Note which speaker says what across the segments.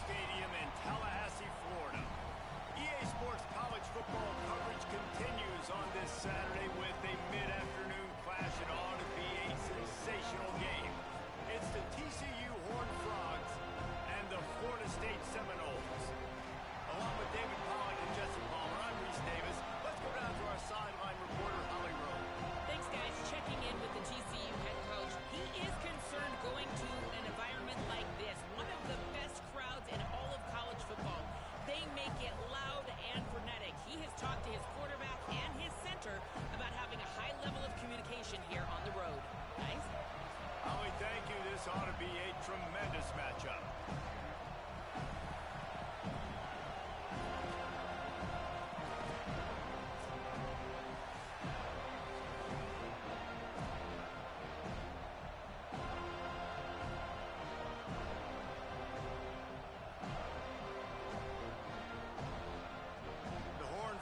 Speaker 1: Stadium in Tallahassee, Florida. EA Sports college football coverage continues on this Saturday with a mid-afternoon clash. It ought to be a sensational game. It's the TCU Horned Frogs and the Florida State Seminoles. Along with David Pollack and Jesse Palmer, I'm Reese Davis. Let's go down to our sideline reporter, Holly Rowe.
Speaker 2: Thanks, guys. Checking in with the TCU head coach. He is concerned going to an environment like this, one of the best crowds in all of college football. They make it loud and frenetic. He has talked to his quarterback and his center about having a high level of communication here on the road. Nice.
Speaker 1: Holly, thank you. This ought to be a tremendous matchup.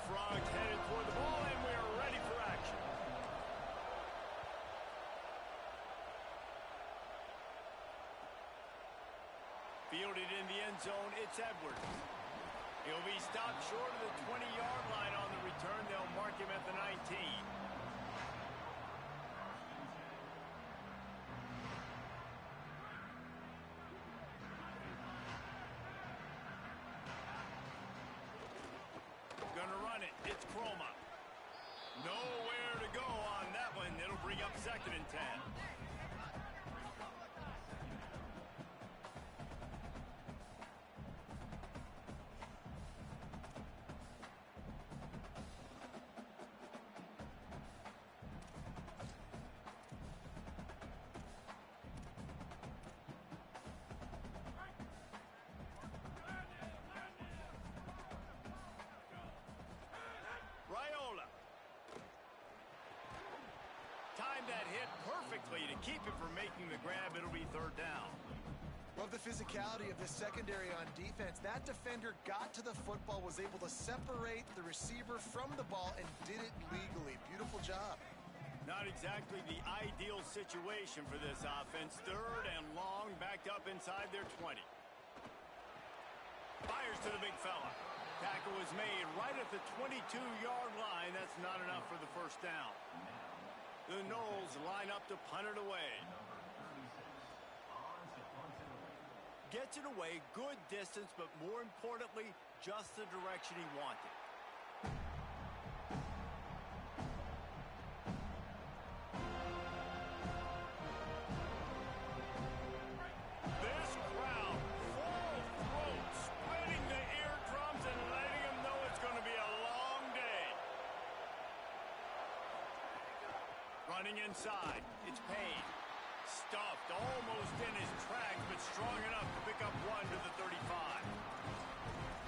Speaker 1: Frogs headed toward the ball, and we are ready for action. Fielded in the end zone, it's Edwards. He'll be stopped short of the 20-yard line on the return. They'll mark him at the 19. Gonna run it. It's Chroma. Nowhere to go on that one. It'll bring up 2nd and 10. Timed that hit perfectly to keep him from making the grab. It'll be 3rd down.
Speaker 3: Love the physicality of this secondary on defense. That defender got to the football, was able to separate the receiver from the ball, and did it legally. Beautiful job.
Speaker 1: Not exactly the ideal situation for this offense. 3rd and long, backed up inside their 20. Fires to the big fella. Tackle was made right at the 22-yard line. That's not enough for the 1st down. The Noles line up to punt it away. Gets it away, good distance, but more importantly, just the direction he wanted. This crowd, full throat, splitting the eardrums and letting them know it's going to be a long day. Running inside, it's Payne. Stuffed almost in his tracks, but strong enough to pick up 1 to the 35.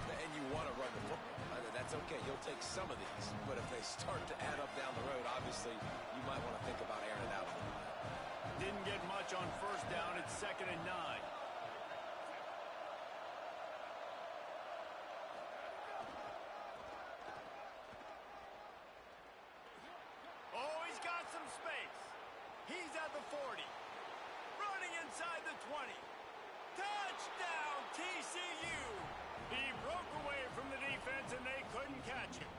Speaker 4: And you want to run the football. That's okay. You'll take some of these. But if they start to add up down the road, obviously, you might want to think about airing it out a little bit.
Speaker 1: Didn't get much on 1st down. It's 2nd and 9. Oh, he's got some space. He's at the 40. Running inside the 20. Touchdown, TCU! He broke away from the defense, and they couldn't catch him.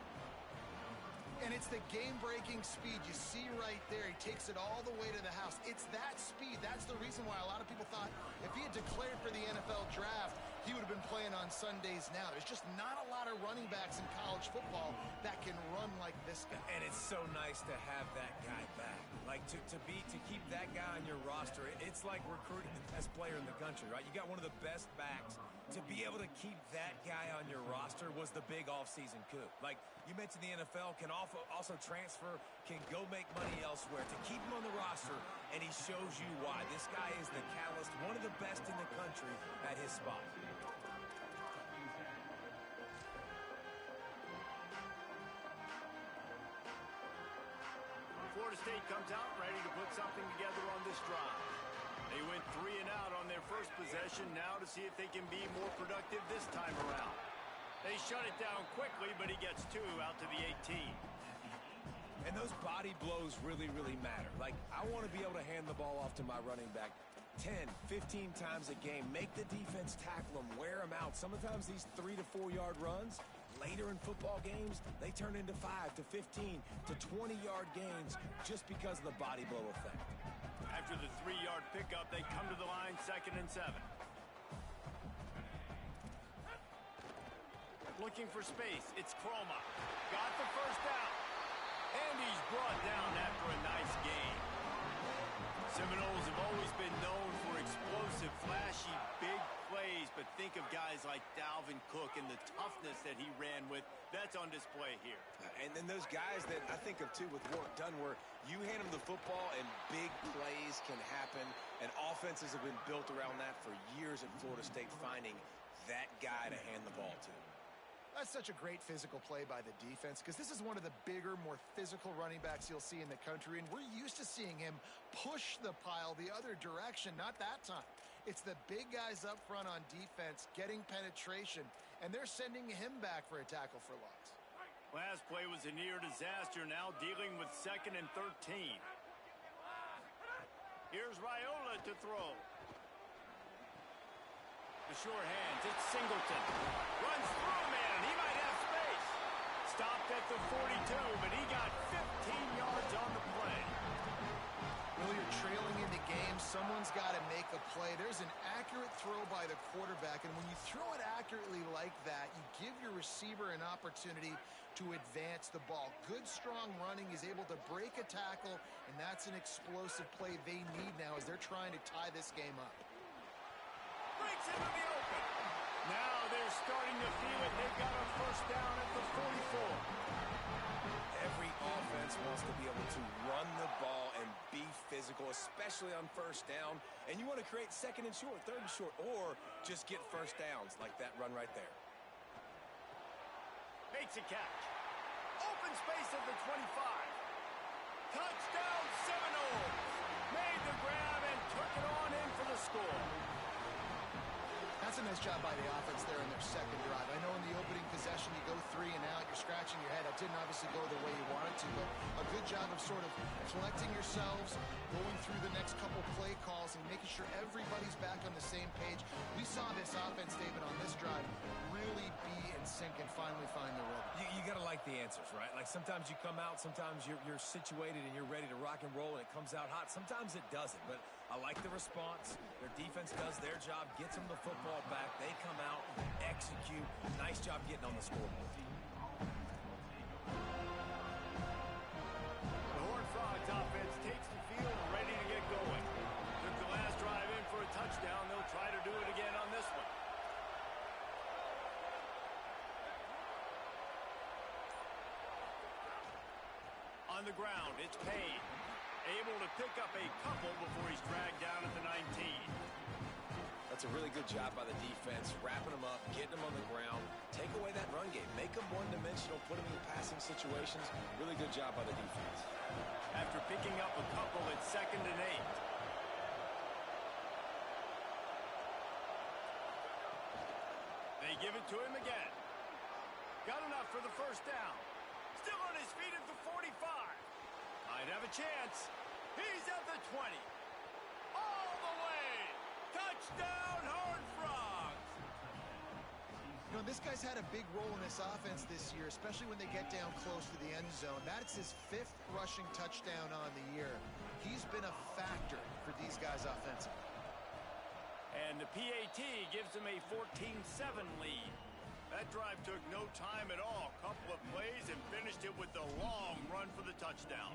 Speaker 3: And it's the game-breaking speed. You see right there, he takes it all the way to the house. It's that speed. That's the reason why a lot of people thought if he had declared for the NFL draft, he would have been playing on Sundays now. There's just not a lot of running backs in college football that can run like this guy.
Speaker 5: And it's so nice to have that guy back. Like, to keep that guy on your roster, it's like recruiting the best player in the country, right? You got one of the best backs. To be able to keep that guy on your roster was the big offseason coup. Like, you mentioned the NFL can also transfer, can go make money elsewhere. To keep him on the roster, and he shows you why. This guy is the catalyst, one of the best in the country at his spot.
Speaker 1: Florida State comes out ready to put something together on this drive. They went 3 and out on their first possession, now to see if they can be more productive this time around. They shut it down quickly, but he gets 2 out to the 18.
Speaker 5: And those body blows really, really matter. Like, I want to be able to hand the ball off to my running back 10, 15 times a game. Make the defense tackle them, wear them out. Sometimes these 3 to 4 yard runs, later in football games, they turn into 5 to 15 to 20-yard gains just because of the body blow effect.
Speaker 1: After the 3-yard pickup, they come to the line 2nd and 7. Looking for space. It's Croma. Got the first down. And he's brought down after a nice gain. Seminoles have always been known for explosive, flashy, big plays, but think of guys like Dalvin Cook and the toughness that he ran with. That's on display here.
Speaker 4: And then those guys that I think of, too, with Warren Dunn, where you hand them the football and big plays can happen, and offenses have been built around that for years at Florida State, finding that guy to hand the ball to.
Speaker 3: That's such a great physical play by the defense because this is one of the bigger, more physical running backs you'll see in the country, and we're used to seeing him push the pile the other direction. Not that time. It's the big guys up front on defense getting penetration, and they're sending him back for a tackle for loss.
Speaker 1: Last play was a near disaster, now dealing with 2nd and 13. Here's Raiola to throw. The sure hands, it's Singleton. Runs through a man, he might have space. Stopped at the 42, but he got 15 yards on the play.
Speaker 3: Well, you're trailing in the game. Someone's got to make a play. There's an accurate throw by the quarterback, and when you throw it accurately like that, you give your receiver an opportunity to advance the ball. Good, strong running. He's able to break a tackle, and that's an explosive play they need now as they're trying to tie this game up.
Speaker 1: Breaks into the open. Now they're starting to feel it. They've got a first down at the 44.
Speaker 5: Every offense wants to be able to run the ball and be physical, especially on first down. And you want to create 2nd and short, 3rd and short, or just get first downs like that run right there.
Speaker 1: Makes a catch. Open space at the 25. Touchdown Seminoles. Made the grab and took it on in for the score.
Speaker 3: That's a nice job by the offense there in their second drive. I know in the opening possession you go 3 and out, you're scratching your head. That didn't obviously go the way you wanted to, but a good job of sort of collecting yourselves, going through the next couple play calls, and making sure everybody's back on the same page. We saw this offense, David, on this drive really be in sync and finally find the rhythm.
Speaker 5: You got to like the answers, right? Like sometimes you come out, sometimes you're situated and you're ready to rock and roll and it comes out hot. Sometimes it doesn't, but I like the response. Their defense does their job, gets them the football back. They come out, execute. Nice job getting on the scoreboard.
Speaker 1: The Horned Frogs offense takes the field ready to get going. Took the last drive in for a touchdown. They'll try to do it again on this one. On the ground, it's Payne. Able to pick up a couple before he's dragged down at the 19.
Speaker 4: That's a really good job by the defense, wrapping them up, getting them on the ground, take away that run game, make them one-dimensional, put them in passing situations. Really good job by the defense.
Speaker 1: After picking up a couple, it's 2nd and 8. They give it to him again. Got enough for the first down. Still on his feet at the 45. Might have a chance. He's at the 20. All the way. Touchdown, Horned Frogs.
Speaker 3: You know, this guy's had a big role in this offense this year, especially when they get down close to the end zone. That's his 5th rushing touchdown on the year. He's been a factor for these guys offensively.
Speaker 1: And the PAT gives them a 14-7 lead. That drive took no time at all. Couple of plays and finished it with the long run for the touchdown.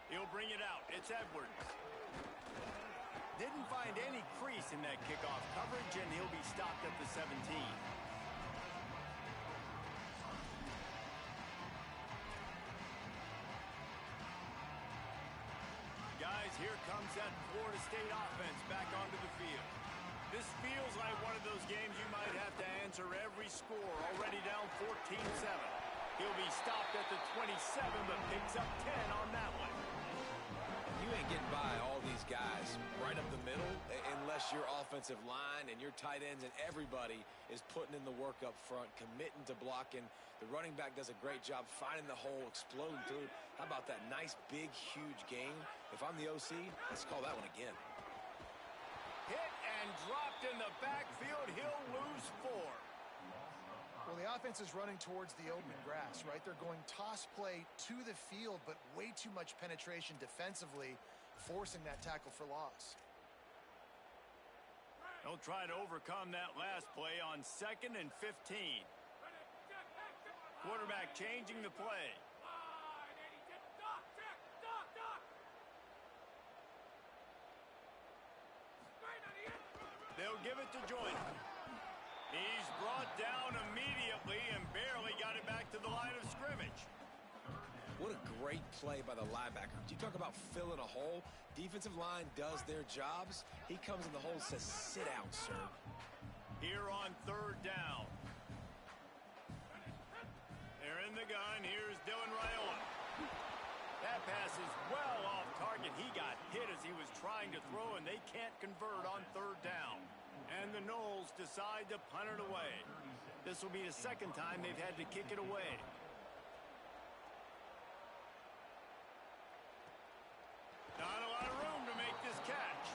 Speaker 1: He'll bring it out. It's Edwards. Didn't find any crease in that kickoff coverage, and he'll be stopped at the 17. Guys, here comes that Florida State offense back onto the field. This feels like one of those games you might have to answer every score. Already down 14-7. He'll be stopped at the 27, but picks up 10 on that one.
Speaker 4: You ain't getting by all these guys right up the middle unless your offensive line and your tight ends and everybody is putting in the work up front, committing to blocking. The running back does a great job finding the hole, exploding through. How about that nice, big, huge gain? If I'm the OC, let's call that one again.
Speaker 1: Hit and dropped in the backfield. He'll lose 4.
Speaker 3: Well, the offense is running towards the open grass, right? They're going toss play to the field, but way too much penetration defensively, forcing that tackle for loss.
Speaker 1: They'll try to overcome that last play on 2nd and 15. Quarterback changing the play. They'll give it to Joyner. He's brought down immediately and barely got it back to the line of scrimmage.
Speaker 4: What a great play by the linebacker. You talk about filling a hole. Defensive line does their jobs. He comes in the hole and says, sit down, sir.
Speaker 1: Here on 3rd down. They're in the gun. Here's Dylan Raiola. That pass is well off target. He got hit as he was trying to throw, and they can't convert on 3rd down. And the Noles decide to punt it away. This will be the 2nd time they've had to kick it away. Not a lot of room to make this catch.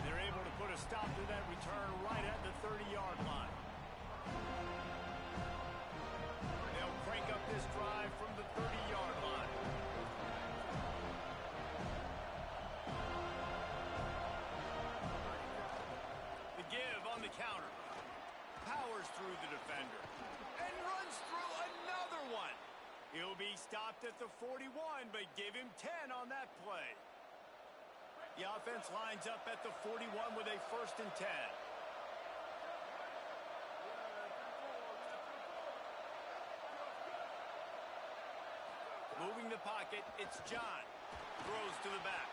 Speaker 1: They're able to put a stop to that return right at the 30-yard line. They'll crank up this drive from the 30-yard line. The give on the counter. Powers through the defender. And runs through another one. He'll be stopped at the 41, but give him 10 on that play. The offense lines up at the 41 with a 1st and 10. Moving the pocket, it's John. Throws to the back.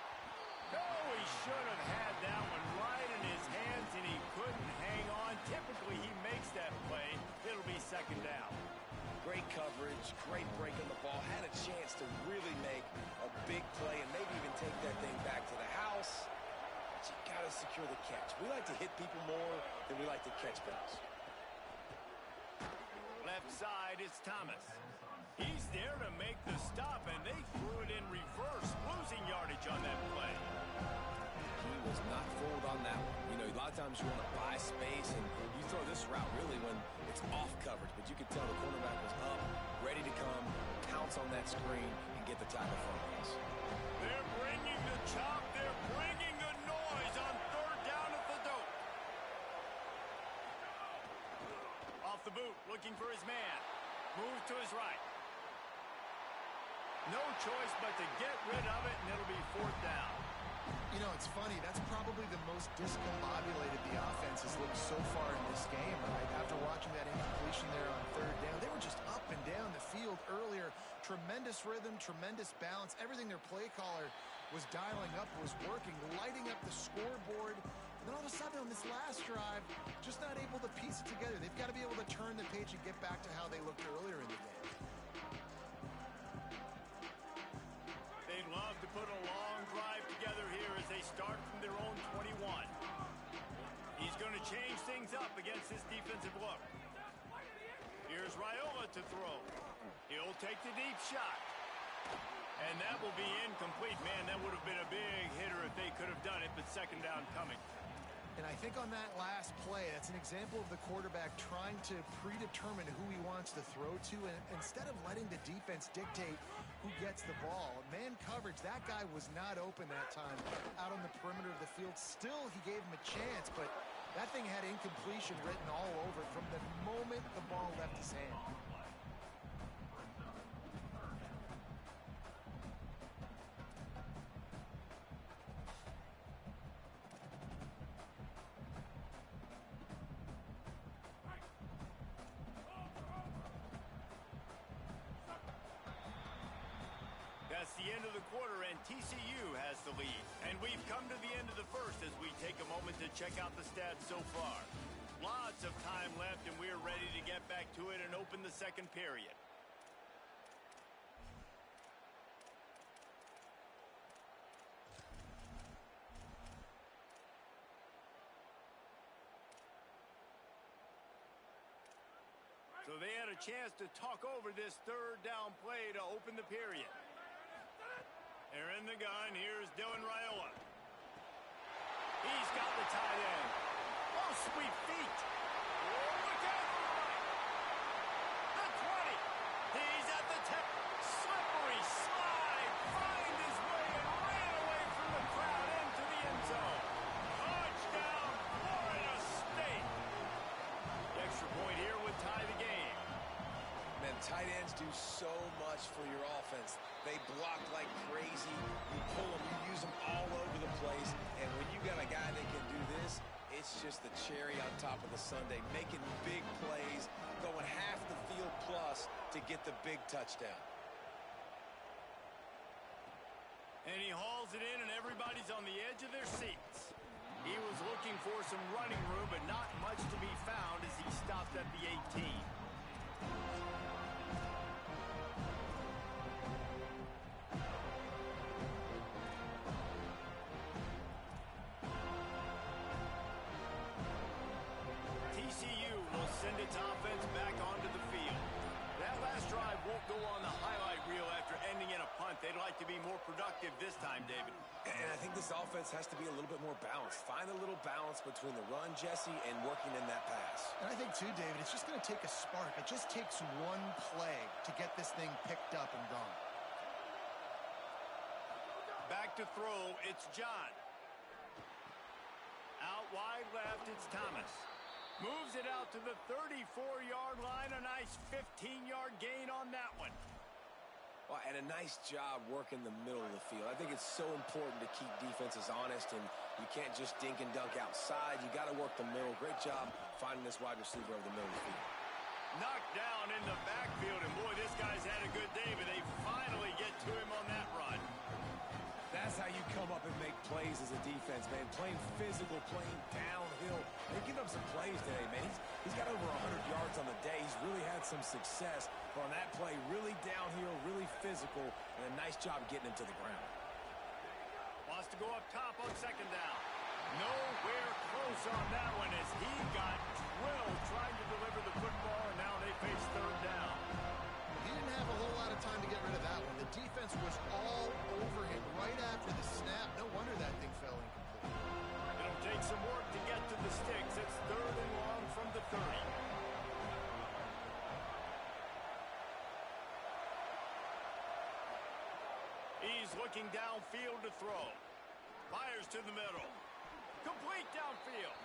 Speaker 1: No, he should have had that one right in his hands, and he couldn't hang on. Typically, he makes that play. It'll be 2nd down.
Speaker 4: Great coverage, great break on the ball. Had a chance to really make a big play and maybe even take that thing back to the house. But you got to secure the catch. We like to hit people more than we like to catch balls.
Speaker 1: Left side is Thomas. He's there to make the stop, and they threw it in reverse, losing yardage on that play.
Speaker 4: He was not fooled on that one. You know, a lot of times you want to buy space, and you throw this route really when it's off coverage. But you could tell the cornerback was up, ready to come, pounce on that screen, and get the tackle for a loss.
Speaker 1: They're bringing the chop. They're bringing the noise on 3rd down at the dope. Off the boot, looking for his man. Moves to his right. No choice but to get rid of it, and it'll be 4th down.
Speaker 3: You know, it's funny. That's probably the most discombobulated the offense has looked so far in this game, right? After watching that incompletion there on 3rd down, they were just up and down the field earlier. Tremendous rhythm, tremendous balance. Everything their play caller was dialing up was working, lighting up the scoreboard. And then all of a sudden on this last drive, just not able to piece it together. They've got to be able to turn the page and get back to how they looked earlier in the game.
Speaker 1: They'd love to put a long drive together here as they start from their own 21. He's going to change things up against this defensive look. Here's Raiola to throw. He'll take the deep shot. And that will be incomplete. Man, that would have been a big hitter if they could have done it, but 2nd down coming.
Speaker 3: And I think on that last play, that's an example of the quarterback trying to predetermine who he wants to throw to, and instead of letting the defense dictate who gets the ball. Man coverage, that guy was not open that time out on the perimeter of the field. Still, he gave him a chance, but that thing had incompletion written all over it from the moment the ball left his hand.
Speaker 1: That's the end of the quarter, and TCU has the lead. And we've come to the end of the first as we take a moment to check out the stats so far. Lots of time left, and we're ready to get back to it and open the 2nd period. So they had a chance to talk over this third down play to open the period. They're in the gun. Here's Dylan Raiola. He's got the tight end. Oh, sweet feet. Oh, look out to the right. The 20. He's at the 10. Slippery slide. Find his way and ran away from the crowd into the end zone. Touchdown, Florida State. The extra point here would tie the game.
Speaker 4: Man, tight ends do so much for your offense. They block like crazy. You pull them, you use them all over the place. And when you got a guy that can do this, it's just the cherry on top of the sundae, making big plays, going half the field plus to get the big touchdown.
Speaker 1: And he hauls it in, and everybody's on the edge of their seats. He was looking for some running room, but not much to be found as he stopped at the 18. TCU will send its offense back onto the field. That last drive won't go on the highlight reel after ending in a punt. They'd like to be more productive this time, David.
Speaker 4: And I think this offense has to be a little bit more balanced. Find a little balance between the run, Jesse, and working in that pass.
Speaker 3: And I think, too, David, it's just going to take a spark. It just takes one play to get this thing picked up and gone.
Speaker 1: Back to throw, it's John. Out wide left, it's Thomas. Moves it out to the 34-yard line. A nice 15-yard gain on that one.
Speaker 4: Well, and a nice job working the middle of the field. I think it's so important to keep defenses honest, and you can't just dink and dunk outside. You got to work the middle. Great job finding this wide receiver over the middle of the field.
Speaker 1: Knocked down in the backfield, and boy, this guy's had a good day, but they finally get to him on that run.
Speaker 5: That's how you come up and make plays as a defense, man. Playing physical, playing downhill. They give up some plays today, man. He's got over 100 yards on the day. He's really had some success on that play. Really downhill, really physical, and a nice job getting him to the ground.
Speaker 1: Wants to go up top on second down. Nowhere close on that one as he got drilled trying to deliver the football, and now they face third down.
Speaker 3: He didn't have a whole lot of time to get rid of that one. The defense was all over him right after the snap. No wonder that thing fell incomplete.
Speaker 1: It'll take some work to get to the sticks. It's third and long from the 30. He's looking downfield to throw. Fires to the middle. Complete downfield.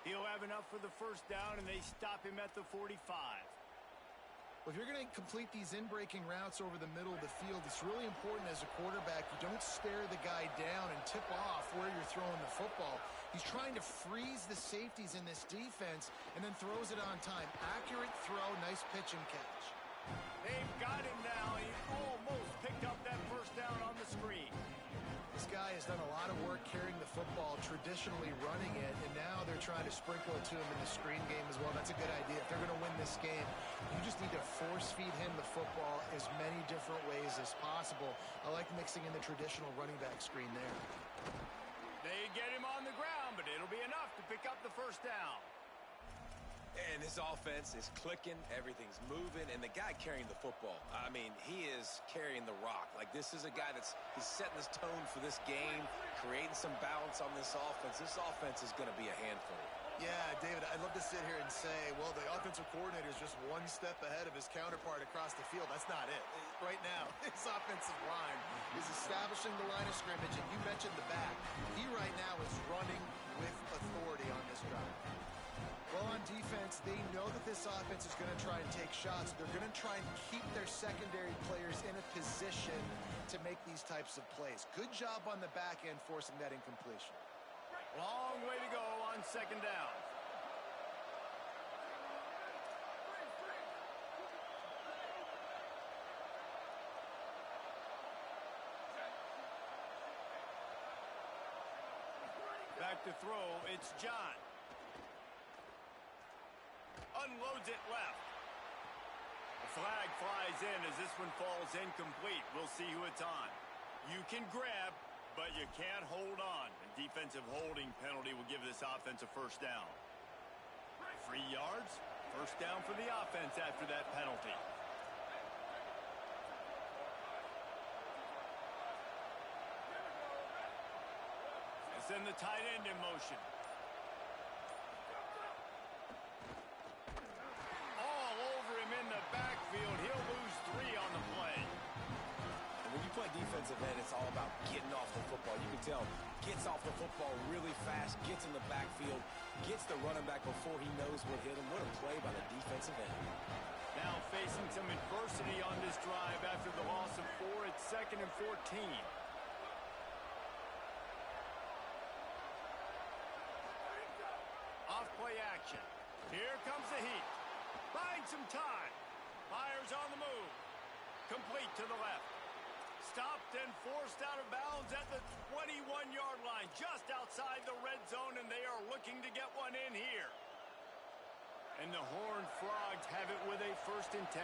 Speaker 1: He'll have enough for the first down, and they stop him at the 45.
Speaker 3: Well, if you're going to complete these in-breaking routes over the middle of the field, it's really important as a quarterback you don't stare the guy down and tip off where you're throwing the football. He's trying to freeze the safeties in this defense and then throws it on time. Accurate throw, nice pitch and catch.
Speaker 1: They've got him now. He almost picked up that first down on the screen.
Speaker 3: This guy has done a lot of work carrying the football, traditionally running it, and now they're trying to sprinkle it to him in the screen game as well. That's a good idea. If they're going to win this game, you just need to force-feed him the football as many different ways as possible. I like mixing in the traditional running back screen there.
Speaker 1: They get him on the ground, but it'll be enough to pick up the first down.
Speaker 4: And this offense is clicking, everything's moving, and the guy carrying the football, I mean, he is carrying the rock. Like, this is a guy he's setting this tone for this game, creating some balance on this offense. This offense is going to be a handful.
Speaker 3: Yeah, David, I'd love to sit here and say, well, the offensive coordinator is just one step ahead of his counterpart across the field. That's not it. Right now, his offensive line is establishing the line of scrimmage, and you mentioned the back. He right now is running with authority on this drive. Well, on defense, they know that this offense is going to try and take shots. They're going to try and keep their secondary players in a position to make these types of plays. Good job on the back end forcing that incompletion.
Speaker 1: Long way to go on second down. Back to throw, it's John. Unloads it left. The flag flies in as this one falls incomplete. We'll see who it's on. You can grab, but you can't hold on. A defensive holding penalty will give this offense a first down. 3 yards. First down for the offense after that penalty. And send the tight end in motion. All over him in the backfield. He'll lose 3 on the play.
Speaker 4: And when you play defensive end, it's all about getting off the football. You can tell, gets off the football really fast, gets in the backfield, gets the running back before he knows what hit him. What a play by the defensive end.
Speaker 1: Now facing some adversity on this drive after the loss of 4. It's 2nd and 14. Off play action. Here comes the heat. Buying some time. Fires on the move. Complete to the left. Stopped and forced out of bounds at the 21-yard line, just outside the red zone, and they are looking to get one in here. And the Horned Frogs have it with a 1st and 10.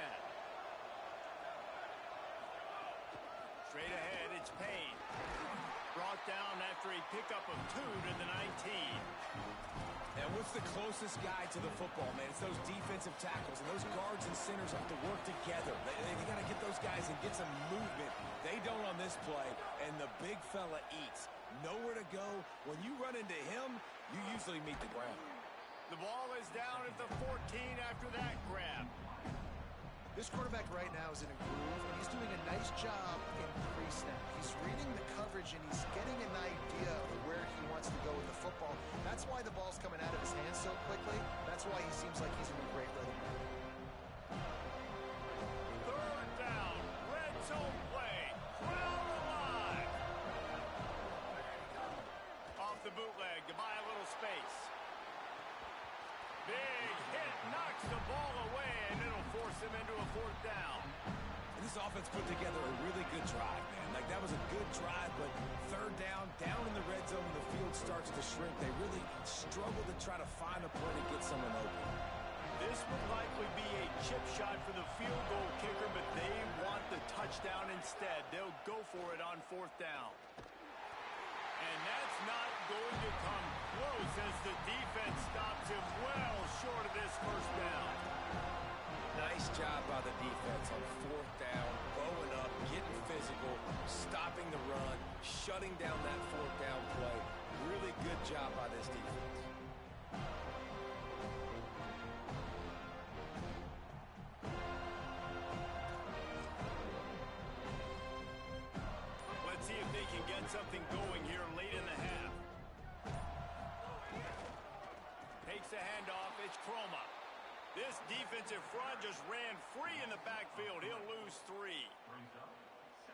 Speaker 1: Straight ahead, it's Payne. Brought down after a pickup of 2 to the 19.
Speaker 4: And what's the closest guy to the football, man? It's those defensive tackles, and those guards and centers have to work together. They got to get those guys and get some movement. They don't on this play, and the big fella eats. Nowhere to go. When you run into him, you usually meet the ground.
Speaker 1: The ball is down at the 14 after that grab.
Speaker 3: This quarterback right now is in a groove, and he's doing a nice job in pre-snap. He's reading the coverage, and he's getting an idea of where he wants to go with the football. That's why the ball's coming out of his hands so quickly. That's why he seems like he's in a great rhythm.
Speaker 1: 3rd down, red zone play, crowd alive. Off the bootleg to buy a little space. Big hit, knocks the ball away, and it'll force him into a 4th down.
Speaker 4: This offense put together a really good drive, man. Like, that was a good drive, but 3rd down in the red zone, the field starts to shrink. They really struggle to try to find a play to get someone open.
Speaker 1: This would likely be a chip shot for the field goal kicker, but they want the touchdown instead. They'll go for it on 4th down. And that's not going to come close as the defense stops him well short of this 1st down.
Speaker 4: Nice job by the defense on 4th down, bowing up, getting physical, stopping the run, shutting down that 4th down play. Really good job by this defense.
Speaker 1: Let's see if they can get something going here late in the half. Takes the handoff. It's Chroma. This defensive front just ran free in the backfield. He'll lose 3.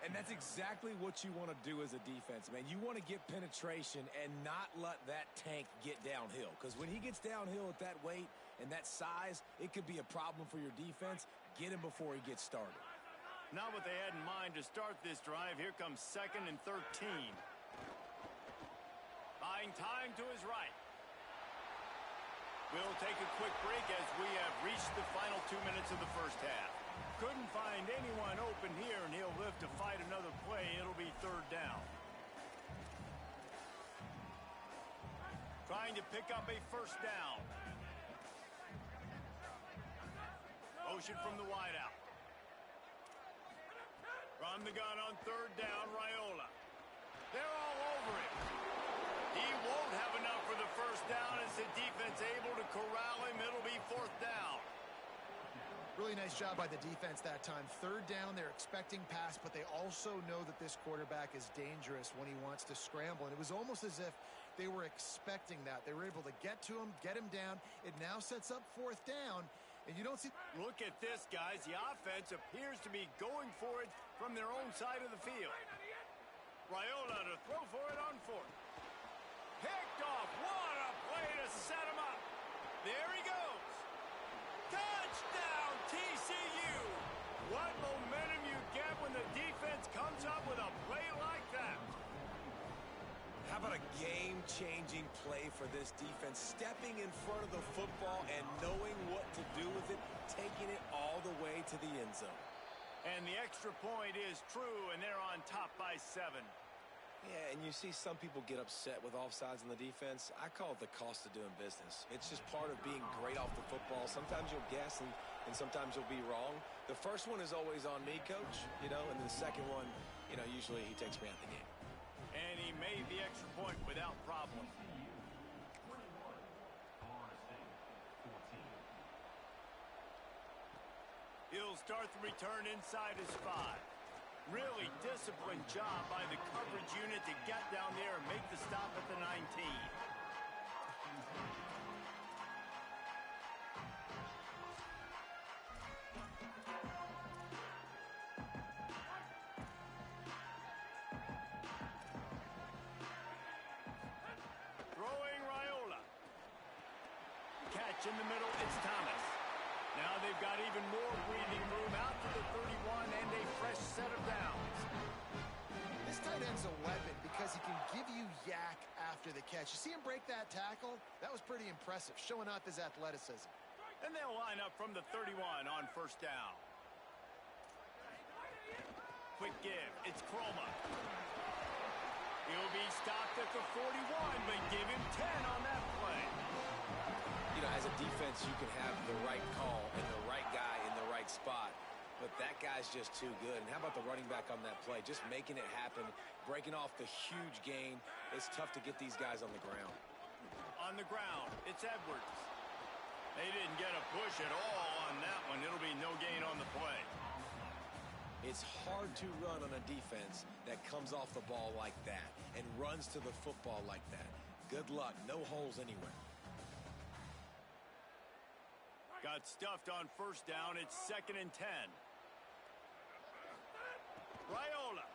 Speaker 4: And that's exactly what you want to do as a defense, man. You want to get penetration and not let that tank get downhill. Because when he gets downhill at that weight and that size, it could be a problem for your defense. Get him before he gets started.
Speaker 1: Not what they had in mind to start this drive. Here comes 2nd and 13. Buying time to his right. We'll take a quick break as we have reached the final 2 minutes of the 1st half. Couldn't find anyone open here, and he'll live to fight another play. It'll be 3rd down. Trying to pick up a 1st down. Motion from the wideout. From the gun on 3rd down, Raiola. They're all over him. He won't have enough for the 1st down as the defense able to corral him. It'll be 4th down.
Speaker 3: Really nice job by the defense that time. 3rd down, they're expecting pass, but they also know that this quarterback is dangerous when he wants to scramble. And it was almost as if they were expecting that. They were able to get to him, get him down. It now sets up 4th down. And you don't see...
Speaker 1: Look at this, guys. The offense appears to be going for it from their own side of the field. Raiola to throw for it on 4th. Picked off. What a play to set him up. There he goes. Touchdown, TCU. What momentum you get when the defense comes up with a play like that.
Speaker 4: How about a game-changing play for this defense? Stepping in front of the football and knowing what to do with it, taking it all the way to the end zone.
Speaker 1: And the extra point is true, and they're on top by 7.
Speaker 4: Yeah, and you see some people get upset with offsides on the defense. I call it the cost of doing business. It's just part of being great off the football. Sometimes you'll guess, and sometimes you'll be wrong. The first one is always on me, Coach, and then the second one, usually he takes me out of the game.
Speaker 1: And he made the extra point without problem. He'll start the return inside his 5. Really disciplined job by the coverage unit to get down there and make the stop at the 19. Throwing Raiola. Catch in the middle, it's Thomas. Now they've got even more breathing room out to the 31 and a fresh set of downs.
Speaker 3: This tight end's a weapon because he can give you yak after the catch. You see him break that tackle? That was pretty impressive, showing off his athleticism.
Speaker 1: And they'll line up from the 31 on first down. Quick give, it's Chroma. He'll be stopped at the 41, but give him 10 on that play.
Speaker 4: As a defense, you can have the right call and the right guy in the right spot, but that guy's just too good. And how about the running back on that play? Just making it happen, breaking off the huge gain. It's tough to get these guys on the ground.
Speaker 1: On the ground, it's Edwards. They didn't get a push at all on that one. It'll be no gain on the play.
Speaker 4: It's hard to run on a defense that comes off the ball like that and runs to the football like that. Good luck. No holes anywhere.
Speaker 1: Got stuffed on first down. It's 2nd and 10. Raiola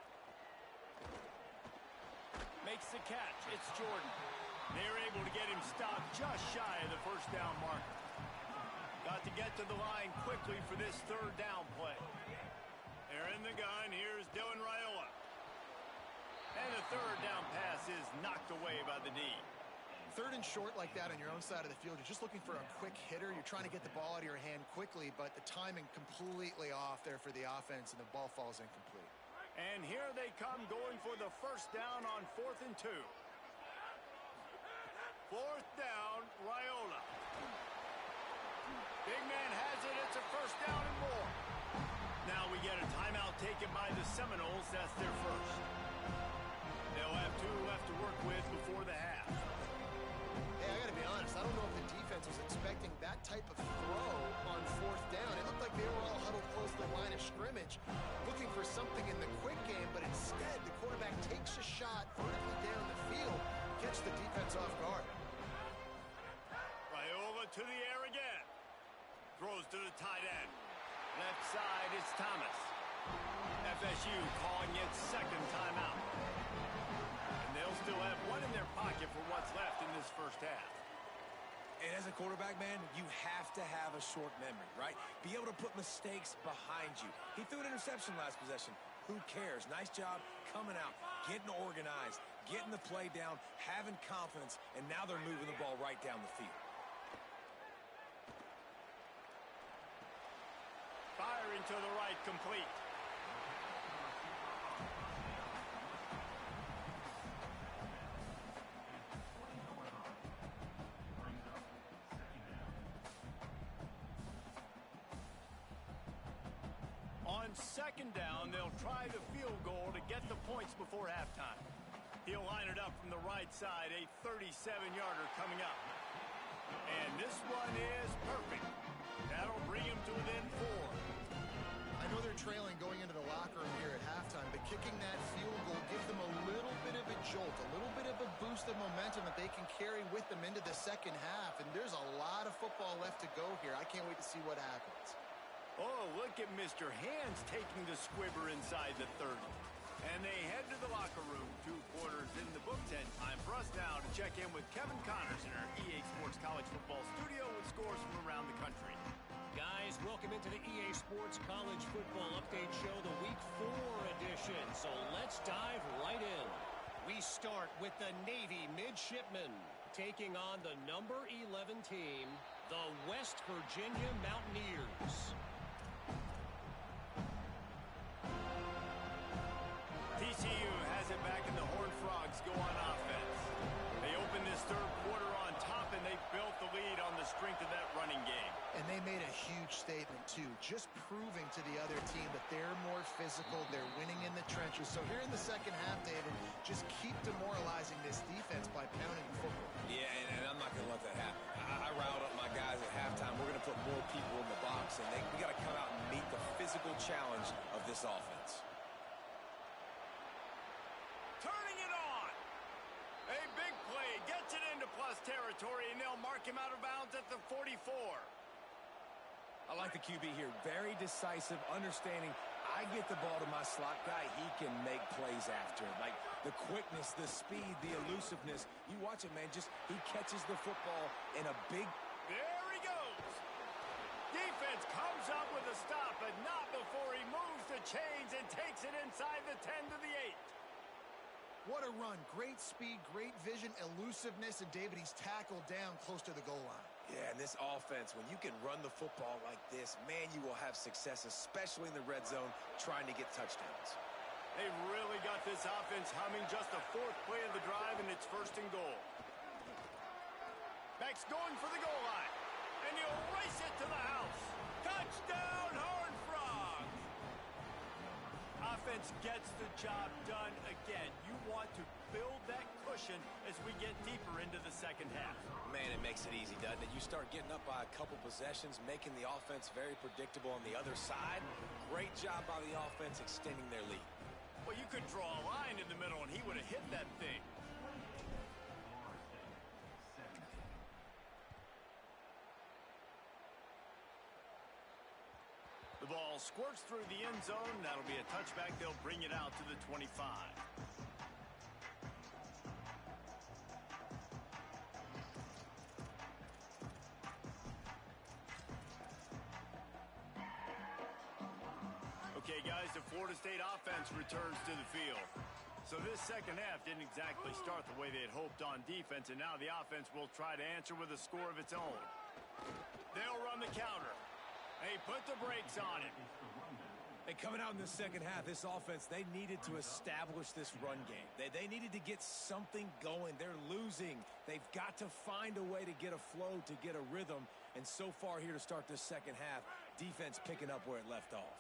Speaker 1: makes the catch. It's Jordan. They're able to get him stopped just shy of the first down marker. Got to get to the line quickly for this 3rd down play. They're in the gun. Here's Dylan Raiola. And the 3rd down pass is knocked away by the D.
Speaker 3: 3rd and short like that on your own side of the field, you're just looking for a quick hitter. You're trying to get the ball out of your hand quickly, but the timing completely off there for the offense, and the ball falls incomplete.
Speaker 1: And here they come going for the first down on 4th and 2. 4th down, Raiola. Big man has it. It's a first down and more. Now we get a timeout taken by the Seminoles. That's their first. They'll have 2 left to work with before the half.
Speaker 3: Hey, I got to be honest. I don't know if the defense was expecting that type of throw on 4th down. It looked like they were all huddled close to the line of scrimmage, looking for something in the quick game, but instead the quarterback takes a shot vertically down the field, catch the defense off guard.
Speaker 1: Raiola to the air again. Throws to the tight end. Left side is Thomas. FSU calling it 2nd timeout. And they'll still have 1 in their pocket for what's left in this first half.
Speaker 4: And as a quarterback, man, you have to have a short memory, right? Be able to put mistakes behind you. He threw an interception last possession. Who cares? Nice job coming out, getting organized, getting the play down, having confidence, and now they're moving the ball right down the field.
Speaker 1: Firing to the right, complete. On 2nd down, they'll try the field goal to get the points before halftime. He'll line it up from the right side, a 37-yarder coming up. And this one is perfect. That'll bring him to within 4.
Speaker 3: I know they're trailing going into the locker room here at halftime, but kicking that field goal gives them a little bit of a jolt, a little bit of a boost of momentum that they can carry with them into the second half. And there's a lot of football left to go here. I can't wait to see what happens.
Speaker 1: Oh, look at Mr. Hands taking the squibber inside the 30. And they head to the locker room. 2 quarters in the book. 10 time for us now to check in with Kevin Connors in our EA Sports College Football studio with scores from around the country.
Speaker 6: Guys, welcome into the EA Sports College Football Update Show, the Week 4 edition. So let's dive right in. We start with the Navy Midshipmen taking on the number 11 team, the West Virginia Mountaineers.
Speaker 1: TCU has it back in the Horned
Speaker 3: just proving to the other team that they're more physical, they're winning in the trenches. So here in the second half, David, just keep demoralizing this defense by pounding the football.
Speaker 4: Yeah, and I'm not going to let that happen. I riled up my guys at halftime. We're going to put more people in the box, and we got to come out and meet the physical challenge of this offense.
Speaker 1: Turning it on. A big play gets it into plus territory, and they'll mark him out of bounds at the 44.
Speaker 4: I like the QB here. Very decisive, understanding I get the ball to my slot guy, he can make plays after it. Like the quickness, the speed, the elusiveness. You watch it, man. Just he catches the football in a big...
Speaker 1: There he goes. Defense comes up with a stop, but not before he moves the chains and takes it inside the 10 to the 8.
Speaker 3: What a run. Great speed, great vision, elusiveness, and David, he's tackled down close to the goal line.
Speaker 4: Yeah, and this offense, when you can run the football like this, man, you will have success, especially in the red zone, trying to get touchdowns.
Speaker 1: They've really got this offense humming. Just the fourth play of the drive, and it's first and goal. Max going for the goal line, and he'll race it to the house. Touchdown, Horned Frog! Offense gets the job done again. You want to build that cushion as we get deeper into the second half.
Speaker 4: Man, it makes it easy, doesn't it? You start getting up by a couple possessions, making the offense very predictable on the other side. Great job by the offense extending their lead.
Speaker 1: Well, you could draw a line in the middle, and he would have hit that thing. The ball squirts through the end zone. That'll be a touchback. They'll bring it out to the 25. Okay, guys, the Florida State offense returns to the field. So this second half didn't exactly start the way they had hoped on defense, and now the offense will try to answer with a score of its own. They'll run the counter. They put the brakes on it.
Speaker 4: Hey, coming out in the second half, this offense, they needed to establish this run game. They needed to get something going. They're losing. They've got to find a way to get a flow, to get a rhythm. And so far here to start this second half, defense picking up where it left off.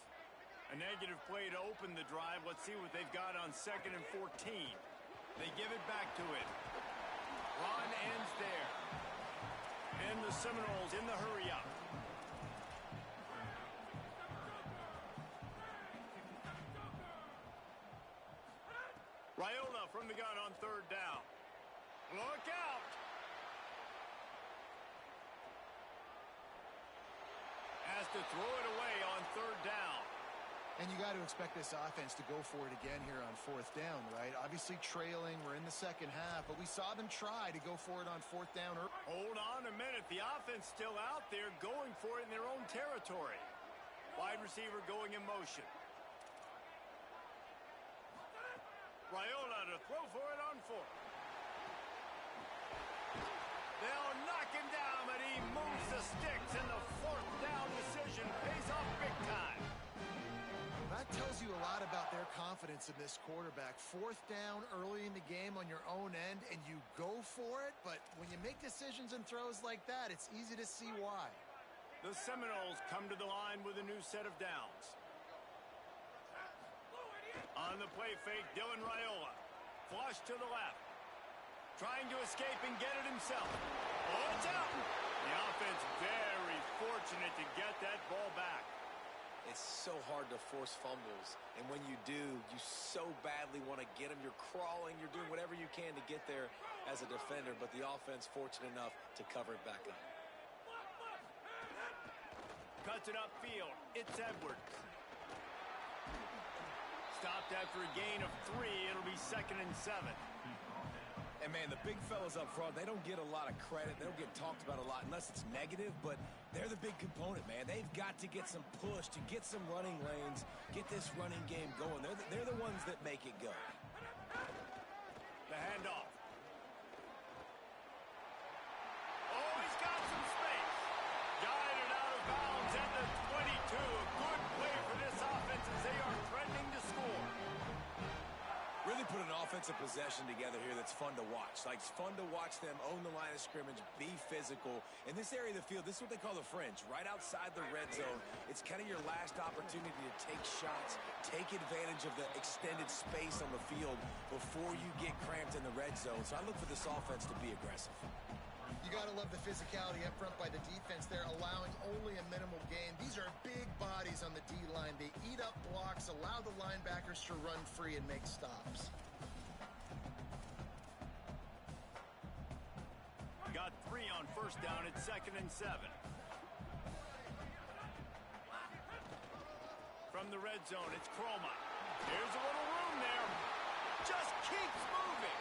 Speaker 1: A negative play to open the drive. Let's see what they've got on 2nd and 14. They give it back to it. Run ends there. And the Seminoles in the hurry-up. Raiola from the gun on 3rd down. Look out! Has to throw it away on 3rd down.
Speaker 3: And you got to expect this offense to go for it again here on 4th down, right? Obviously trailing, we're in the second half, but we saw them try to go for it on 4th down.
Speaker 1: Hold on a minute. The offense still out there going for it in their own territory. Wide receiver going in motion. Raiola to throw for it on 4th. They'll knock him down, but he moves the sticks, and the 4th down decision pays off big time.
Speaker 3: That tells you a lot about their confidence in this quarterback. 4th down early in the game on your own end, and you go for it, but when you make decisions and throws like that, it's easy to see why.
Speaker 1: The Seminoles come to the line with a new set of downs. On the play fake, Dylan Raiola. Flush to the left. Trying to escape and get it himself. Oh, it's out! The offense very fortunate to get that ball back.
Speaker 4: It's so hard to force fumbles, and when you do, you so badly want to get them. You're crawling, you're doing whatever you can to get there as a defender, but the offense fortunate enough to cover it back up.
Speaker 1: Cuts it upfield. It's Edwards. Stopped after a gain of 3. It'll be 2nd and 7.
Speaker 4: And, man, the big fellas up front, they don't get a lot of credit. They don't get talked about a lot unless it's negative, but they're the big component, man. They've got to get some push, to get some running lanes, get this running game going. They're the ones that make it go.
Speaker 1: The handoff. Oh, he's got some space. Guided out of bounds at the 22. A good play for this offense as they are threatening to score.
Speaker 4: Really put an offense offensive possession together here that's fun to watch. Like, it's fun to watch them own the line of scrimmage, be physical. In this area of the field, this is what they call the fringe, right outside the red zone. It's kind of your last opportunity to take shots, take advantage of the extended space on the field before you get cramped in the red zone. So I look for this offense to be aggressive.
Speaker 3: You got to love the physicality up front by the defense. They're allowing only a minimal gain. These are big bodies on the D-line. They eat up blocks, allow the linebackers to run free and make stops.
Speaker 1: Got 3 on first down at 2nd and 7. From the red zone, it's Croma. Here's a little room there. Just keeps moving.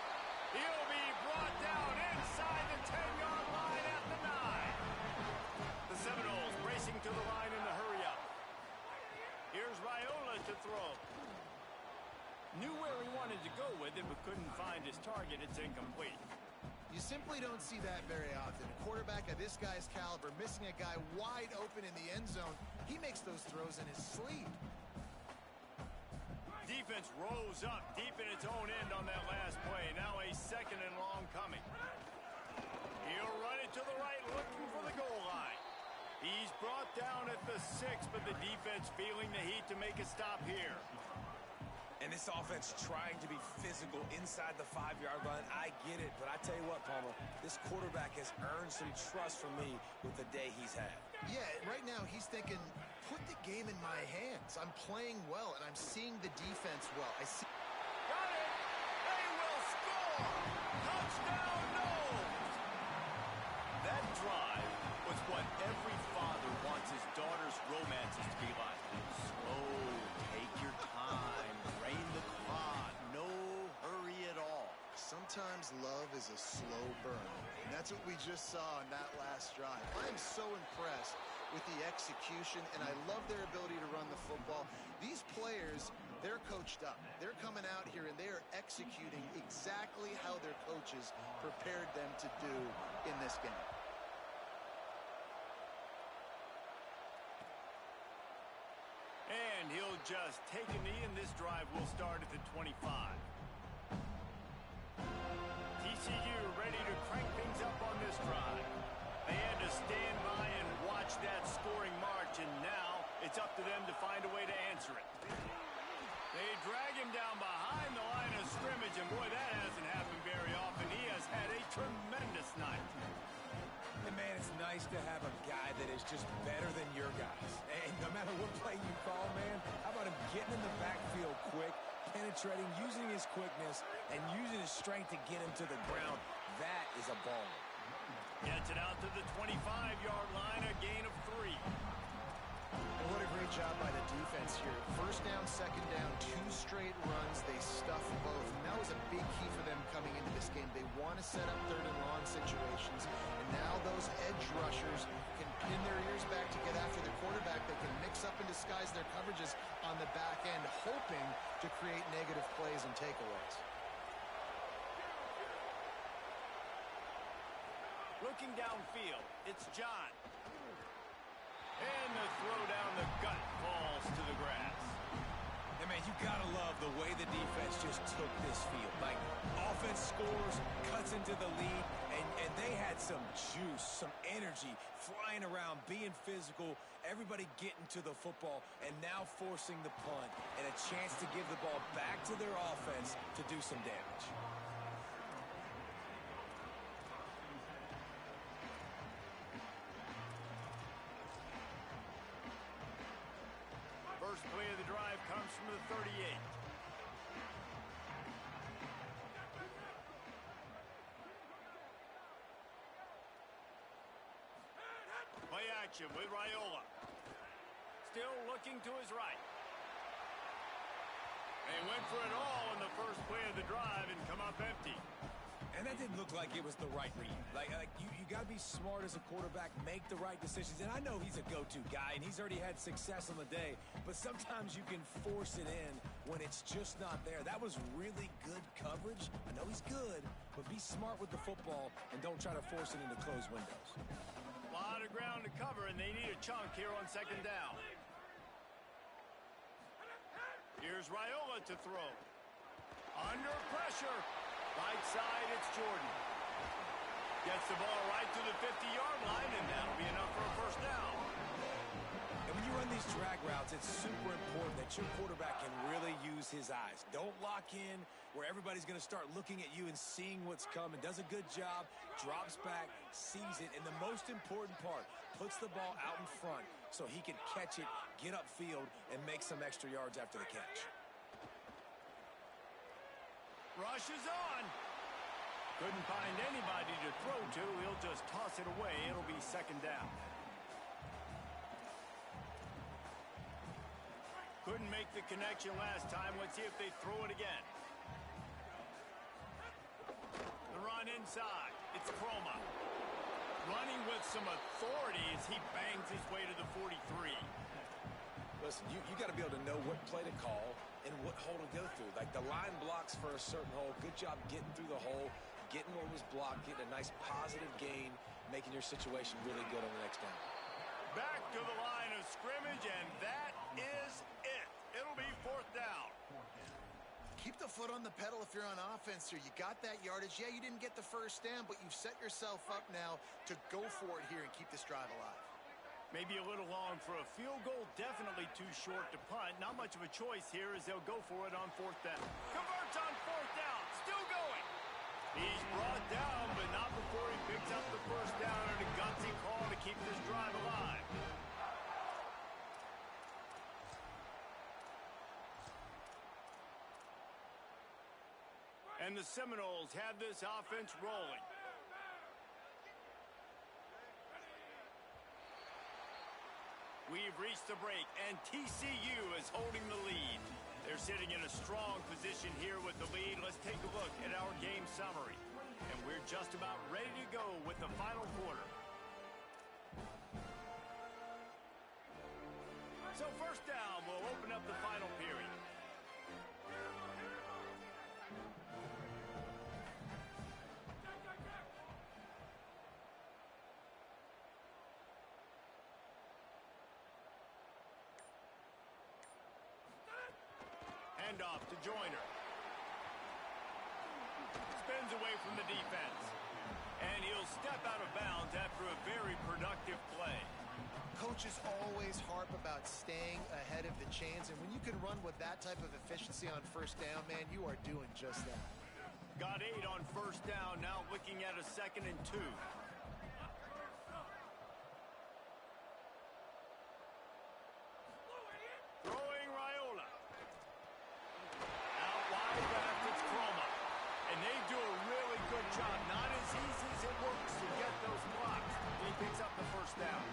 Speaker 1: He'll be brought down inside the 10-yard line at the 9. The Seminoles racing to the line in the hurry-up. Here's Raiola to throw. Knew where he wanted to go with it, but couldn't find his target. It's incomplete.
Speaker 3: You simply don't see that very often. A quarterback of this guy's caliber missing a guy wide open in the end zone. He makes those throws in his sleep.
Speaker 1: Defense rose up deep in its own end on that last play. Now a 2nd and long coming. He'll run it to the right, looking for the goal line. He's brought down at the 6, but the defense feeling the heat to make a stop here.
Speaker 4: And this offense trying to be physical inside the 5-yard line. I get it, but I tell you what, Palmer, this quarterback has earned some trust from me with the day he's had.
Speaker 3: Yeah, right now he's thinking, put the game in my hands. I'm playing well, and I'm seeing the defense well. I see.
Speaker 1: Got it! They will score! Touchdown, Noles! That drive was what every father wants his daughter's romances to be like. Slow, take your time, drain the clock, no hurry at all.
Speaker 3: Sometimes love is a slow burn, and that's what we just saw in that last drive. I am so impressed with the execution, and I love their ability to run the football. These players, they're coached up. They're coming out here, and they are executing exactly how their coaches prepared them to do in this game.
Speaker 1: And he'll just take a knee, and this drive will start at the 25. TCU ready to crank things up on this drive. They had to stand by and watch that scoring march, and now it's up to them to find a way to answer it. They drag him down behind the line of scrimmage, and boy, that hasn't happened very often. He has had a tremendous night.
Speaker 4: And man, it's nice to have a guy that is just better than your guys. And no matter what play you call, man, how about him getting in the backfield quick, penetrating, using his quickness, and using his strength to get him to the ground. That is a ball.
Speaker 1: Gets it out to the 25-yard line, a gain of 3.
Speaker 3: And what a great job by the defense here. First down, second down, 2 straight runs. They stuff both. And that was a big key for them coming into this game. They want to set up 3rd and long situations. And now those edge rushers can pin their ears back to get after the quarterback. They can mix up and disguise their coverages on the back end, hoping to create negative plays and takeaways.
Speaker 1: Looking downfield, it's John. And the throw down the gut falls to the grass.
Speaker 4: And man, you gotta love the way the defense just took this field. Like, offense scores, cuts into the lead, and they had some juice, some energy, flying around, being physical, everybody getting to the football, and now forcing the punt, and a chance to give the ball back to their offense to do some damage.
Speaker 1: First play of the drive comes from the 38. Play action with Raiola. Still looking to his right. They went for it all in the first play of the drive and come up empty.
Speaker 4: And that didn't look like it was the right read. Like you got to be smart as a quarterback, make the right decisions. And I know he's a go-to guy, and he's already had success on the day. But sometimes you can force it in when it's just not there. That was really good coverage. I know he's good, but be smart with the football and don't try to force it into closed windows.
Speaker 1: A lot of ground to cover, and they need a chunk here on second down. Here's Raiola to throw. Under pressure. Right side, it's Jordan. Gets the ball right to the 50-yard line, and that'll be enough for a first down.
Speaker 4: And when you run these drag routes, it's super important that your quarterback can really use his eyes. Don't lock in where everybody's going to start looking at you and seeing what's coming. Does a good job, drops back, sees it, and the most important part, puts the ball out in front so he can catch it, get upfield, and make some extra yards after the catch.
Speaker 1: Rush is on. Couldn't find anybody to throw to. He'll just toss it away. It'll be second down. Couldn't make the connection last time. Let's see if they throw it again. The run inside. It's Croma. Running with some authority as he bangs his way to the 43.
Speaker 4: Listen, you got to be able to know what play to call and what hole to go through. Like the line blocks for a certain hole. Good job getting through the hole, getting what was blocked, getting a nice positive gain, making your situation really good on the next down.
Speaker 1: Back to the line of scrimmage, and that is it. It'll be fourth down.
Speaker 3: Keep the foot on the pedal if you're on offense here. You got that yardage. Yeah, you didn't get the first down, but you've set yourself up now to go for it here and keep this drive alive.
Speaker 1: Maybe a little long for a field goal. Definitely too short to punt. Not much of a choice here as they'll go for it on fourth down. Converts on fourth down. Still going. He's brought down, but not before he picks up the first down and a gutsy call to keep this drive alive. And the Seminoles have this offense rolling. We've reached the break, and TCU is holding the lead. They're sitting in a strong position here with the lead. Let's take a look at our game summary. And we're just about ready to go with the final quarter. So first down, we'll open up the final period. Handoff to Joyner. Spins away from the defense. And he'll step out of bounds after a very productive play.
Speaker 3: Coaches always harp about staying ahead of the chains, and when you can run with that type of efficiency on first down, man, you are doing just that.
Speaker 1: Got 8 on first down, now looking at a 2nd and 2. Throwing Raiola. Out wide left, it's Croma. And they do a really good job. Not as easy as it looks to get those blocks. He picks up the first down.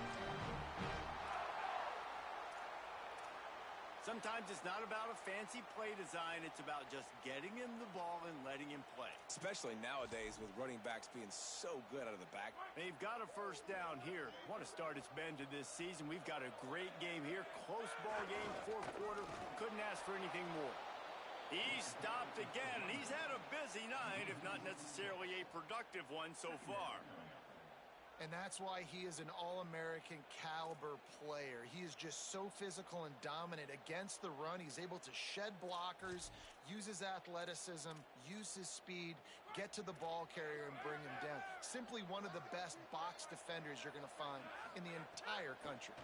Speaker 1: Sometimes it's not about a fancy play design. It's about just getting him the ball and letting him play.
Speaker 4: Especially nowadays with running backs being so good out of the back.
Speaker 1: They've got a first down here. Want to start its bend to this season. We've got a great game here. Close ball game, fourth quarter. Couldn't ask for anything more. He's stopped again, and he's had a busy night, if not necessarily a productive one so far.
Speaker 3: And that's why he is an All-American caliber player. He is just so physical and dominant against the run. He's able to shed blockers, use his athleticism, use his speed, get to the ball carrier and bring him down. Simply one of the best box defenders you're going to find in the entire country.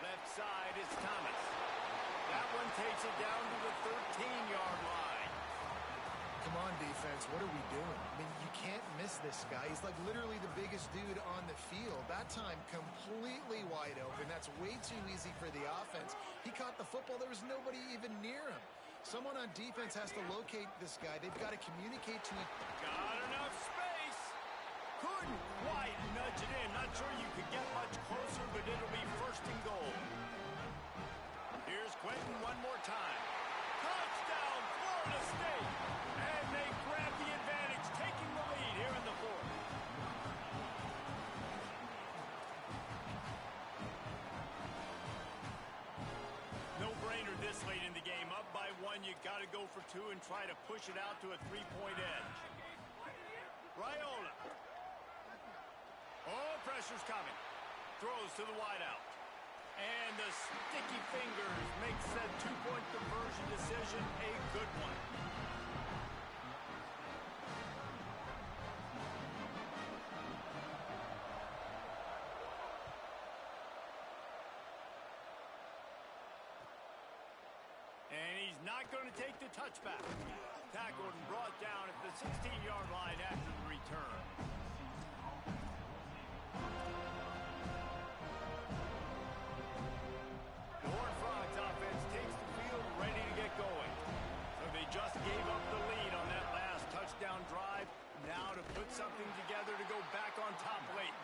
Speaker 1: Left side is Thomas. That one takes it down to the 13-yard line.
Speaker 3: Come on, defense. What are we doing? I mean, you can't miss this guy. He's like literally the biggest dude on the field. That time, completely wide open. That's way too easy for the offense. He caught the football. There was nobody even near him. Someone on defense has to locate this guy. They've got to communicate to him.
Speaker 1: Got enough space. Couldn't quite nudge it in. Not sure you could get much closer, but it'll be first and goal. Here's Quentin one more time. Touchdown, Florida State. And they grab the advantage, taking the lead here in the fourth. No-brainer this late in the game. Up by 1, you got to go for 2 and try to push it out to a 3-point edge. Raiola. Oh, pressure's coming. Throws to the wideout. And the sticky fingers makes that two-point conversion decision a good one. And he's not going to take the touchback. Tackled and brought down at the 16-yard line after the return. The Horned Frogs offense takes the field ready to get going. So they just gave up the lead on that last touchdown drive. Now to put something together to go back on top late.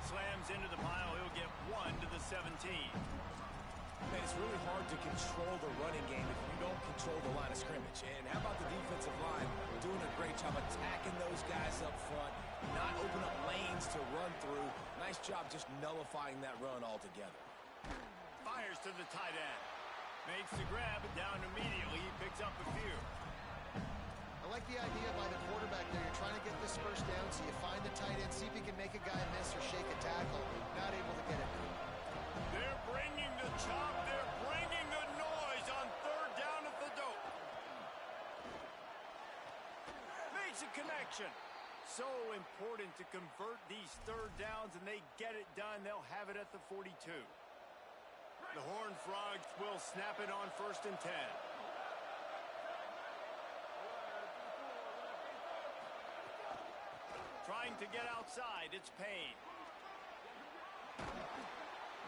Speaker 1: Slams into the pile. He'll get 1 to the 17.
Speaker 4: Man, it's really hard to control the running game if you don't control the line of scrimmage. And how about the defensive line doing a great job attacking those guys up front, not open up lanes to run through. Nice job just nullifying that run altogether.
Speaker 1: Fires to the tight end. Makes the grab and down immediately. He picks up a few.
Speaker 3: I like the idea by the quarterback there. You're trying to get this first down, so you find the tight end, see if he can make a guy miss or shake a tackle. Not able to get it done.
Speaker 1: They're bringing the chop. They're bringing the noise on third down at the dope. Makes a connection. So important to convert these third downs, and they get it done. They'll have it at the 42. The Horned Frogs will snap it on 1st and 10. Trying to get outside. It's Payne.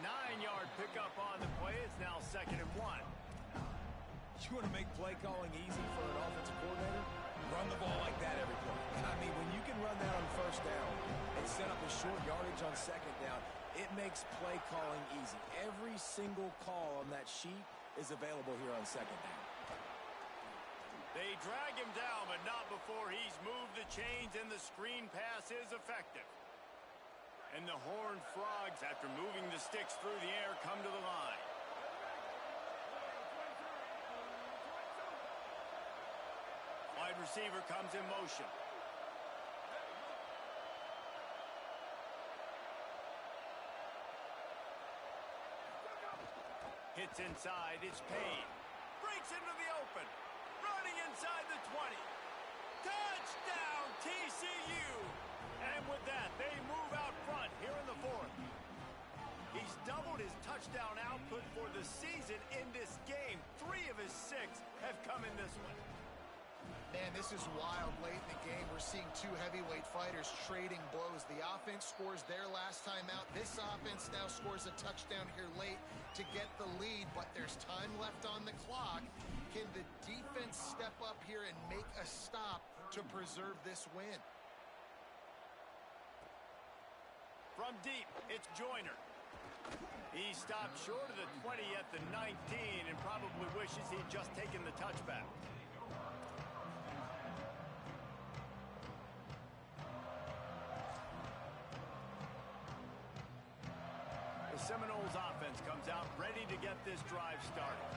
Speaker 1: 9-yard pickup on the play. It's now 2nd and 1.
Speaker 4: You want to make play calling easy for an offensive coordinator? Run the ball like that every play. I mean, when you can run that on 1st down and set up a short yardage on 2nd down, it makes play calling easy. Every single call on that sheet is available here on 2nd down.
Speaker 1: They drag him down, but not before he's moved the chains, and the screen pass is effective. And the Horned Frogs, after moving the sticks through the air, come to the line. Wide receiver comes in motion. Hits inside. It's Payne. Breaks into the open. Running inside the 20. Touchdown, TCU! And with that, they move out front here in the 4th. He's doubled his touchdown output for the season in this game. 3 of his 6 have come in this one.
Speaker 3: Man, this is wild late in the game. We're seeing 2 heavyweight fighters trading blows. The offense scores their last time out. This offense now scores a touchdown here late to get the lead, but there's time left on the clock. Can the defense step up here and make a stop to preserve this win?
Speaker 1: From deep, it's Joyner. He stopped short of the 20 at the 19 and probably wishes he'd just taken the touchback. The Seminoles offense comes out ready to get this drive started.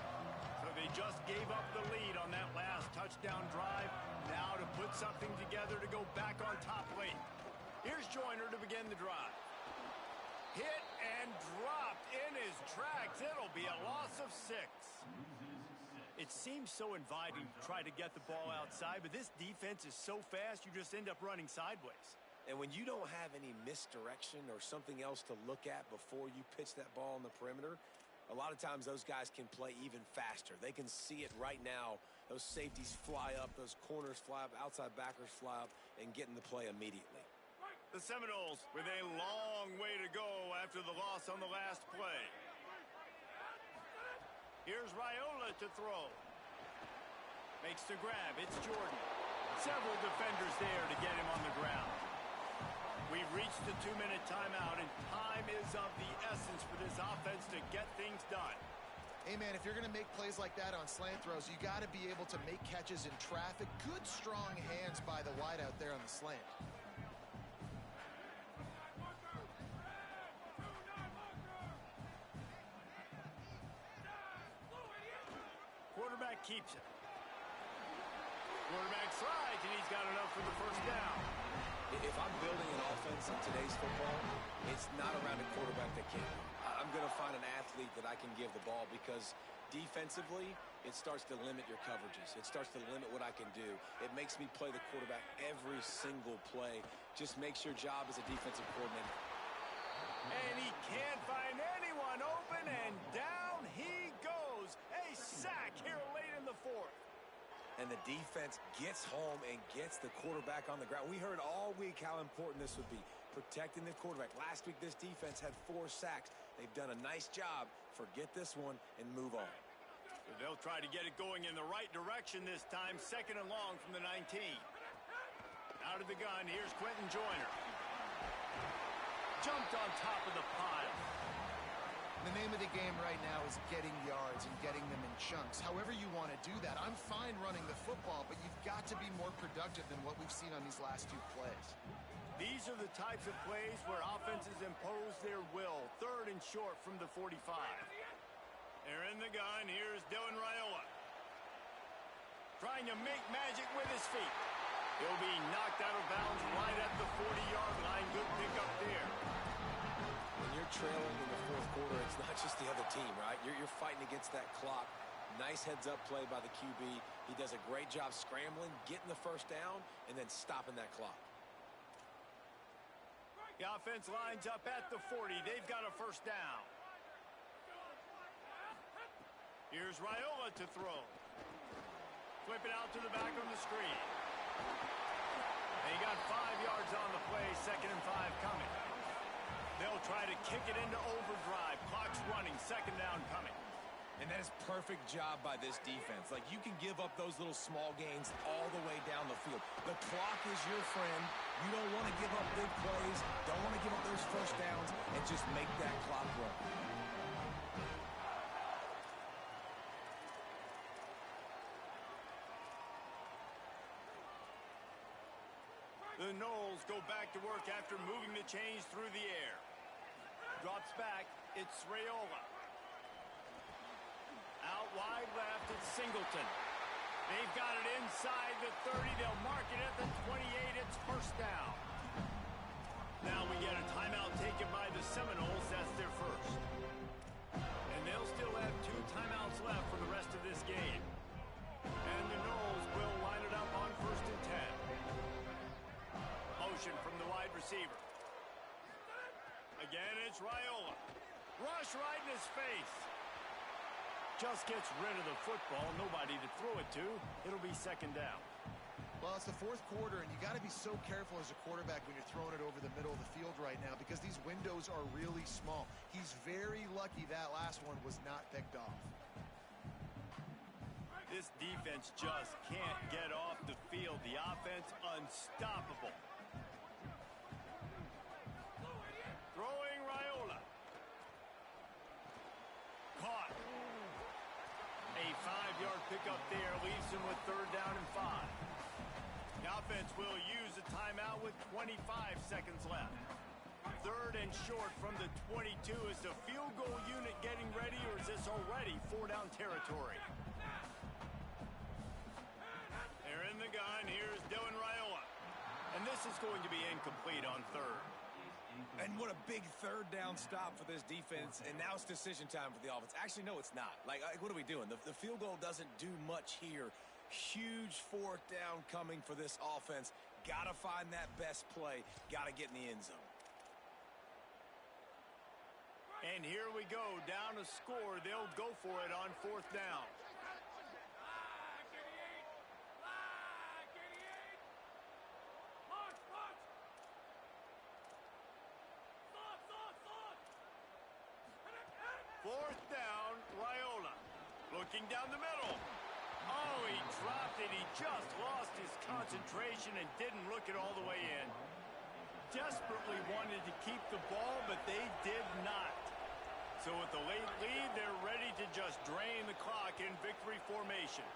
Speaker 1: So they just gave up the lead on that last touchdown drive. Now to put something together to go back on top late. Here's Joyner to begin the drive. Hit and dropped in his tracks. It'll be a loss of 6. It seems so inviting to try to get the ball outside, but this defense is so fast you just end up running sideways.
Speaker 4: And when you don't have any misdirection or something else to look at before you pitch that ball on the perimeter, a lot of times those guys can play even faster. They can see it right now. Those safeties fly up, those corners fly up, outside backers fly up, and get in the play immediately.
Speaker 1: The Seminoles with a long way to go after the loss on the last play. Here's Raiola to throw. Makes the grab. It's Jordan. Several defenders there to get him on the ground. We've reached the 2-minute timeout, and time is of the essence for this offense to get things done.
Speaker 3: Hey, man, if you're going to make plays like that on slant throws, you got to be able to make catches in traffic. Good, strong hands by the wideout there on the slant.
Speaker 1: Quarterback keeps it. Quarterback slides, and he's got enough for the first down.
Speaker 4: If I'm building an offense in today's football, it's not around a quarterback that can't. I'm going to find an athlete athlete that I can give the ball, because defensively, it starts to limit your coverages. It starts to limit what I can do. It makes me play the quarterback every single play. Just makes your job as a defensive coordinator.
Speaker 1: And he can't find anyone open, and down he goes. A sack here late in the fourth.
Speaker 4: And the defense gets home and gets the quarterback on the ground. We heard all week how important this would be, protecting the quarterback. Last week, this defense had 4 sacks. They've done a nice job. Forget this one and move on.
Speaker 1: They'll try to get it going in the right direction this time. 2nd and long from the 19. Out of the gun, here's Quentin Joyner. Jumped on top of the pile.
Speaker 3: The name of the game right now is getting yards and getting them in chunks. However you want to do that. I'm fine running the football, but you've got to be more productive than what we've seen on these last 2 plays.
Speaker 1: These are the types of plays where offenses impose their will. 3rd and short from the 45. They're in the gun. Here's Dylan Raiola. Trying to make magic with his feet. He'll be knocked out of bounds right at the 40-yard line. Good pickup there.
Speaker 4: When you're trailing in the 4th quarter, it's not just the other team, right? You're fighting against that clock. Nice heads-up play by the QB. He does a great job scrambling, getting the 1st down, and then stopping that clock.
Speaker 1: The offense lines up at the 40. They've got a 1st down. Here's Raiola to throw. Flip it out to the back on the screen. They got 5 yards on the play. 2nd and 5 coming. They'll try to kick it into overdrive. Clock's running. 2nd down coming.
Speaker 4: And that is perfect job by this defense. Like, you can give up those little small gains all the way down the field. The clock is your friend. You don't want to give up big plays. Don't want to give up those 1st downs, and just make that clock run.
Speaker 1: The Noles go back to work after moving the chains through the air. Drops back. It's Raiola. Out wide left, it's Singleton. They've got it inside the 30. They'll mark it at the 28. It's 1st down. Now we get a timeout taken by the Seminoles. That's their 1st. And they'll still have 2 timeouts left for the rest of this game. And the Noles will line it up on 1st and 10. Motion from the wide receiver. Again, it's Raiola. Rush right in his face. Just gets rid of the football. Nobody to throw it to. It'll be 2nd down.
Speaker 3: Well, it's the 4th quarter, and you got to be so careful as a quarterback when you're throwing it over the middle of the field right now, because these windows are really small. He's very lucky that last one was not picked off.
Speaker 1: This defense just can't get off the field. The offense unstoppable. Throwing Raiola. Caught. A 5-yard pickup there leaves him with 3rd down and 5. The offense will use a timeout with 25 seconds left. 3rd and short from the 22. Is the field goal unit getting ready, or is this already 4-down territory? They're in the gun. Here's Dylan Raiola. And this is going to be incomplete on 3rd.
Speaker 4: And what a big 3rd down stop for this defense. And now it's decision time for the offense. Actually, no, it's not. Like, what are we doing? The field goal doesn't do much here. Huge 4th down coming for this offense. Got to find that best play. Got to get in the end zone.
Speaker 1: And here we go. Down a score. They'll go for it on 4th down. Fourth down, Raiola. Looking down the middle. Oh, he dropped it. He just lost his concentration and didn't look it all the way in. Desperately wanted to keep the ball, but they did not. So with the late lead, they're ready to just drain the clock in victory formation.